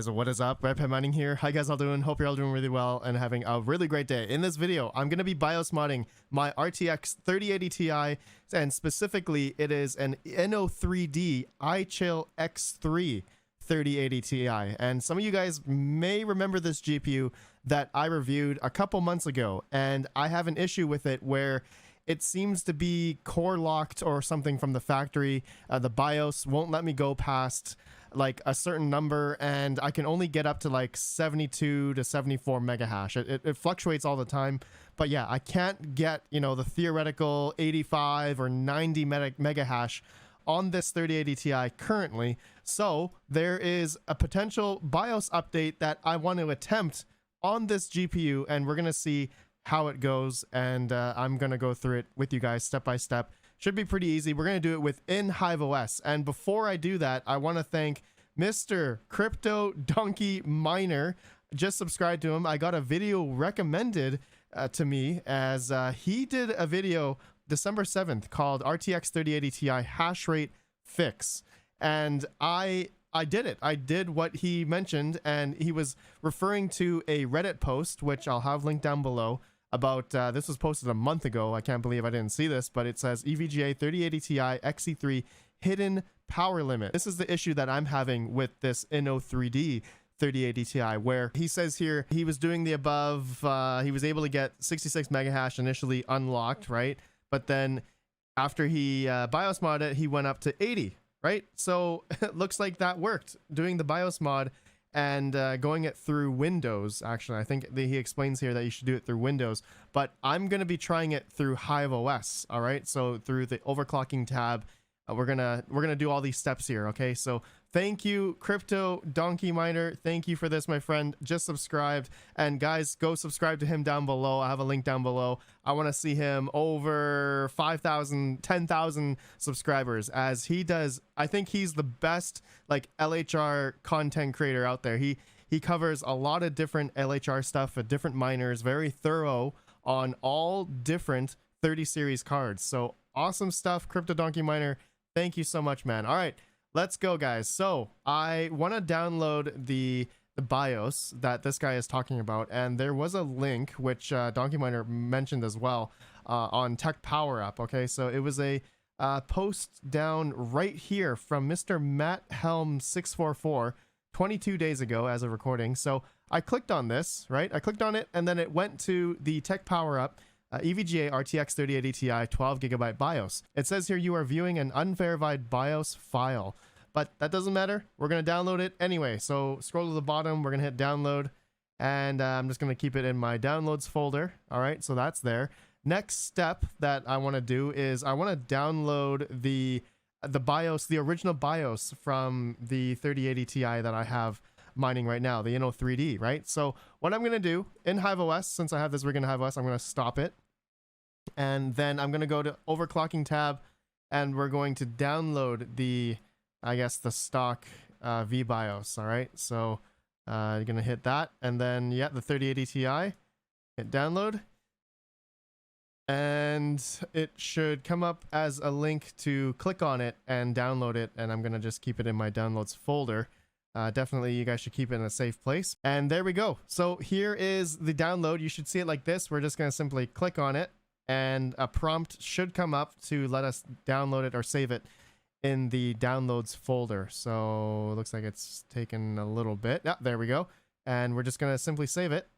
guys, what is up? Bitcoinmining here. How you guys all doing? Hope you're all doing really well and having a really great day. In this video, I'm going to be BIOS modding my RTX 3080 Ti, and specifically it is an Inno3D iChill X3 3080 Ti. And some of you guys may remember this GPU that I reviewed a couple months ago, and I have an issue with it where it seems to be core locked or something from the factory. The BIOS won't let me go past like a certain number, and I can only get up to like 72 to 74 mega hash. It fluctuates all the time, but yeah, I can't get, you know, the theoretical 85 or 90 mega hash on this 3080 Ti currently. So there is a potential BIOS update that I want to attempt on this GPU, and we're gonna see how it goes, and I'm gonna go through it with you guys step by step. Should be pretty easy. We're gonna do it within hiveos, and before I do that, I want to thank Mr. Bitcoinminer. Just subscribe to him. I got a video recommended to me as he did a video December 7th called RTX 3080 Ti hash rate fix, and I did it. I did what he mentioned, and he was referring to a Reddit post, which I'll have linked down below, about this was posted a month ago. I can't believe I didn't see this, but it says EVGA 3080 Ti Xe3 hidden power limit. This is the issue that I'm having with this Inno3D 3080 Ti, where he says here he was doing the above, he was able to get 66 mega hash initially unlocked, right? But then after he BIOS modded it, he went up to 80, right? So it looks like that worked, doing the BIOS mod and going it through Windows. Actually, I think he explains here that you should do it through Windows, but I'm going to be trying it through hiveos. All right, so through the overclocking tab, we're gonna do all these steps here. Okay, so thank you, cryptocurrencies. Thank you for this, my friend. Just subscribed, and guys, go subscribe to him down below. I have a link down below. I want to see him over 5,000, 10,000 subscribers, as he does. I think he's the best like LHR content creator out there. He covers a lot of different LHR stuff at different miners, very thorough on all different 30 series cards. So awesome stuff, cryptocurrencies. Thank you so much, man. All right, let's go, guys. So I want to download the BIOS that this guy is talking about, and there was a link which Donkey Miner mentioned as well on Tech Power Up. Okay, so it was a post down right here from Mr. Matt Helm 644 22 days ago as of recording. So I clicked on this, right? I clicked on it, and then it went to the Tech Power Up EVGA RTX 3080 Ti 12 GB BIOS. It says here you are viewing an unverified BIOS file, but that doesn't matter. We're going to download it anyway. So scroll to the bottom, we're going to hit download, and I'm just going to keep it in my downloads folder. All right, so that's there. Next step that I want to do is I want to download the BIOS, the original BIOS from the 3080 Ti that I have mining right now, the Inno3D, right? So what I'm going to do in hiveos, since I have this rig in hiveos, I'm going to stop it. And then I'm going to go to overclocking tab, and we're going to download the, I guess, the stock VBIOS. All right, so you're going to hit that, and then yeah, the 3080 Ti, hit download, and it should come up as a link to click on it and download it, and I'm going to just keep it in my downloads folder. Definitely you guys should keep it in a safe place. And there we go. So here is the download. You should see it like this. We're just going to simply click on it, and a prompt should come up to let us download it or save it in the downloads folder. So it looks like it's taken a little bit. Yeah, there we go. And we're just going to simply save it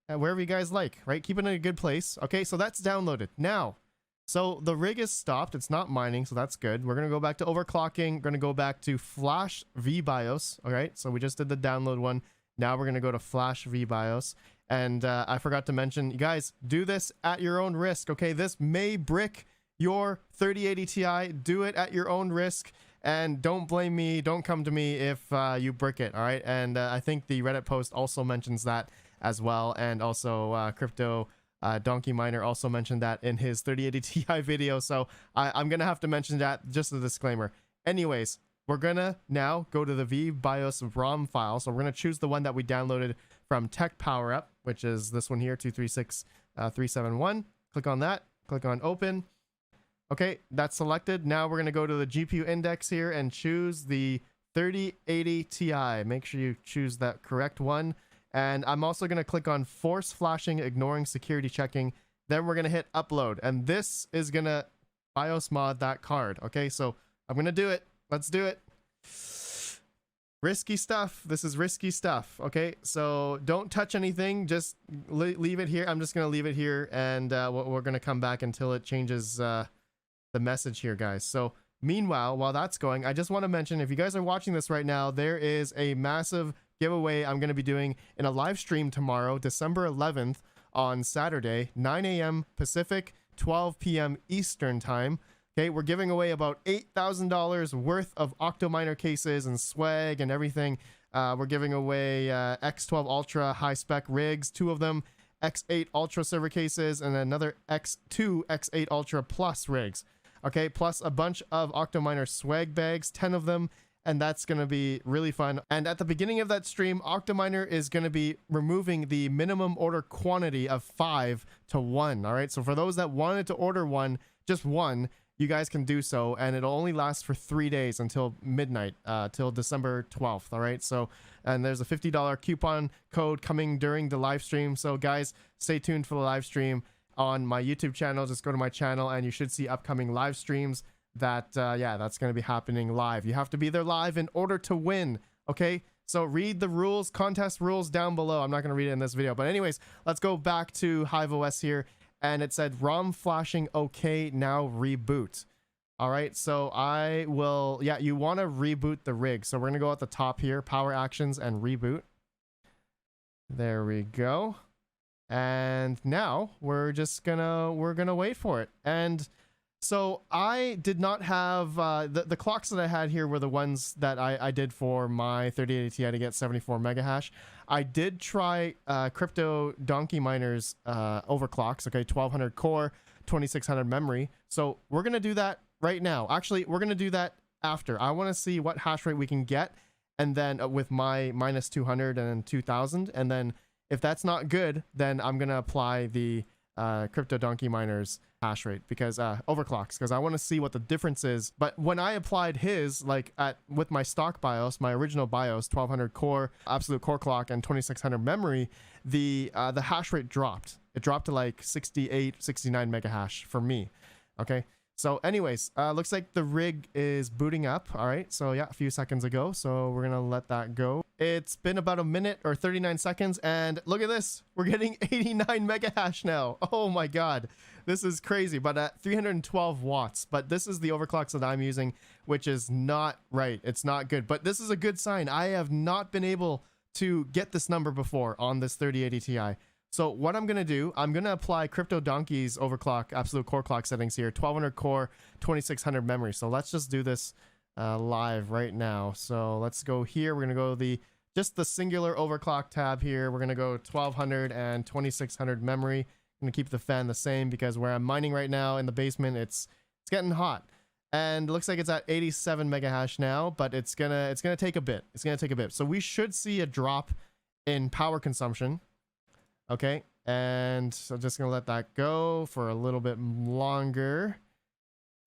wherever you guys like, right? Keep it in a good place. Okay, so that's downloaded. Now, so the rig is stopped. It's not mining, so that's good. We're going to go back to overclocking. We're going to go back to Flash VBIOS. All right, so we just did the download one. Now we're going to go to Flash VBIOS. And I forgot to mention, you guys, do this at your own risk, okay? This may brick your 3080 Ti. Do it at your own risk, and don't blame me. Don't come to me if you brick it, all right? And I think the Reddit post also mentions that as well, and also Donkey Miner also mentioned that in his 3080 Ti video, so I'm gonna have to mention that, just a disclaimer. Anyways, we're gonna now go to the VBIOS ROM file, so we're gonna choose the one that we downloaded from Tech Power Up, which is this one here, 236371. Click on that, click on open. Okay, that's selected. Now we're gonna go to the GPU index here and choose the 3080 Ti. Make sure you choose that correct one. And I'm also going to click on force flashing, ignoring security checking. Then we're going to hit upload. And this is going to BIOS mod that card. Okay, so I'm going to do it. Let's do it. Risky stuff. This is risky stuff. Okay, so don't touch anything. Just leave it here. I'm just going to leave it here. And we're going to come back until it changes the message here, guys. So meanwhile, while that's going, I just want to mention, if you guys are watching this right now, there is a massive giveaway I'm going to be doing in a live stream tomorrow, December 11th on Saturday, 9 a.m. Pacific, 12 p.m. Eastern time. Okay, we're giving away about $8,000 worth of Octominer cases and swag and everything. We're giving away X12 Ultra high spec rigs, 2 of them, X8 Ultra server cases, and another X2 X8 Ultra Plus rigs. Okay, plus a bunch of Octominer swag bags, 10 of them, and that's going to be really fun. And at the beginning of that stream, Octominer is going to be removing the minimum order quantity of 5 to 1. All right, so for those that wanted to order one, just one, you guys can do so, and it'll only last for 3 days until midnight, till December 12th. All right, so, and there's a $50 coupon code coming during the live stream. So guys, stay tuned for the live stream on my YouTube channel. Just go to my channel and you should see upcoming live streams that yeah, that's going to be happening live. You have to be there live in order to win. Okay, so read the rules, contest rules down below. I'm not going to read it in this video, but anyways, let's go back to hiveos here. And it said ROM flashing okay, now reboot. All right, so I will, yeah, you want to reboot the rig. So we're going to go at the top here, power actions and reboot. There we go. And now we're just gonna wait for it. And so I did not have the clocks that I had here were the ones that I did for my 3080 Ti to get 74 mega hash. I did try crypto donkey miners overclocks. Okay, 1200 core, 2600 memory. So we're gonna do that right now. Actually, we're gonna do that after. I want to see what hash rate we can get, and then with my minus 200 and 2000, and then if that's not good, then I'm going to apply the crypto donkey miners hash rate, because overclocks, because I want to see what the difference is. But when I applied his, like with my stock BIOS, my original BIOS, 1200 core, absolute core clock, and 2600 memory, the hash rate dropped. It dropped to like 68, 69 mega hash for me. Okay. So anyways, looks like the rig is booting up. All right, so yeah, a few seconds ago. So we're gonna let that go. It's been about a minute or 39 seconds, and look at this. We're getting 89 mega hash now. Oh my God, this is crazy, but at 312 watts. But this is the overclocks that I'm using, which is not right. It's not good, but this is a good sign. I have not been able to get this number before on this 3080 Ti. So what I'm going to do, I'm going to apply Crypto Donkey's overclock, absolute core clock settings here, 1200 core, 2600 memory. So let's just do this live right now. So let's go here. We're going to go just the singular overclock tab here. We're going to go 1200 and 2600 memory. I'm going to keep the fan the same because where I'm mining right now in the basement, it's getting hot. And it looks like it's at 87 mega hash now, but it's going to take a bit. It's going to take a bit. So we should see a drop in power consumption. Okay, and so I'm just gonna let that go for a little bit longer.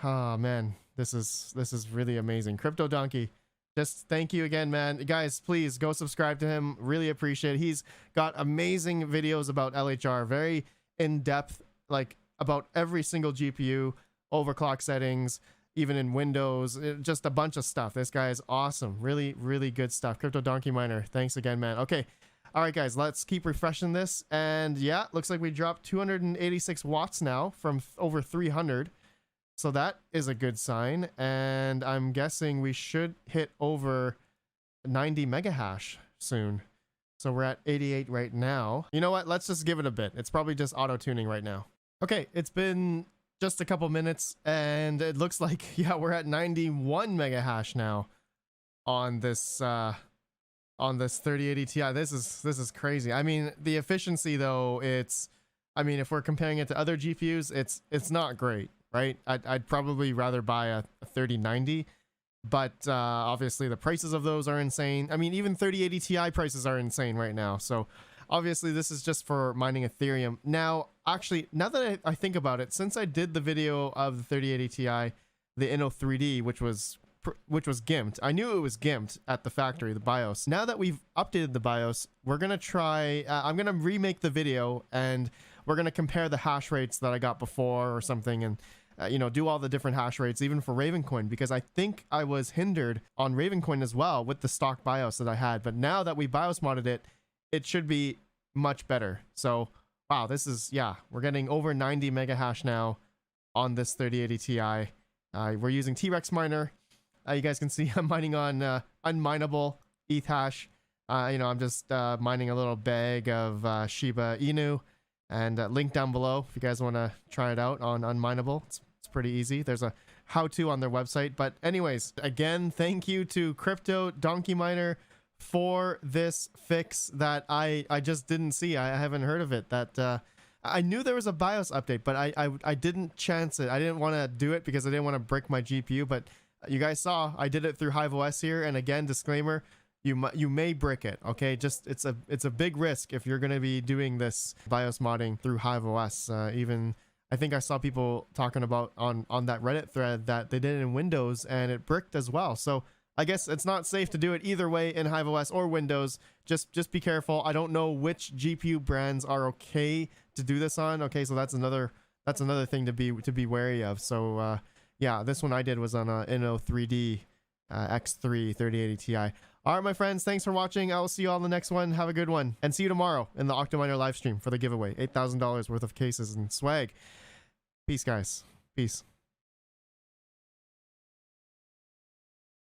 Oh man, this is really amazing. Crypto Donkey, just thank you again, man. Guys, please go subscribe to him. Really appreciate it. He's got amazing videos about LHR, very in-depth, like about every single GPU, overclock settings, even in Windows, just a bunch of stuff. This guy is awesome. Really, really good stuff. Crypto Donkey Miner, thanks again, man. Okay. All right, guys, let's keep refreshing this. And yeah, looks like we dropped 286 watts now from over 300. So that is a good sign. And I'm guessing we should hit over 90 mega hash soon. So we're at 88 right now. You know what? Let's just give it a bit. It's probably just auto tuning right now. Okay, it's been just a couple minutes and it looks like, yeah, we're at 91 mega hash now on this 3080 Ti. This is crazy. I mean, the efficiency though, I mean, if we're comparing it to other GPUs, it's not great, right? I'd probably rather buy a 3090, but obviously the prices of those are insane. I mean, even 3080 Ti prices are insane right now. So obviously this is just for mining Ethereum. Now, actually, now that I think about it, since I did the video of the 3080 Ti, the Inno 3D, which was which was gimped. I knew it was gimped at the factory, the BIOS. Now that we've updated the BIOS, we're gonna try. I'm gonna remake the video, and we're gonna compare the hash rates that I got before or something, and you know, do all the different hash rates, even for Ravencoin, because I think I was hindered on Ravencoin as well with the stock BIOS that I had. But now that we BIOS modded it, it should be much better. So wow, this is, yeah, we're getting over 90 mega hash now on this 3080 Ti. We're using trexminer. You guys can see I'm mining on unminable ethhash. You know, I'm just mining a little bag of Shiba Inu, and link down below if you guys want to try it out on unminable. It's pretty easy. There's a how-to on their website. But anyways, again, thank you to Crypto Donkey Miner for this fix that I just didn't see. I haven't heard of it. That I knew there was a BIOS update, but I didn't chance it. I didn't want to do it because I didn't want to brick my GPU. But you guys saw I did it through hiveos here. And again, disclaimer, you may brick it. Okay, just it's a big risk if you're gonna be doing this BIOS modding through hiveos. Even I think I saw people talking about on that Reddit thread that they did it in Windows and it bricked as well. So I guess it's not safe to do it either way in hiveos or Windows. Just be careful. I don't know which GPU brands are okay to do this on. Okay, so that's another thing to be wary of. So yeah, this one I did was on a Inno3D X3 3080 Ti. All right, my friends, thanks for watching. I will see you all in the next one. Have a good one, and see you tomorrow in the Octominer live stream for the giveaway, $8,000 worth of cases and swag. Peace, guys. Peace.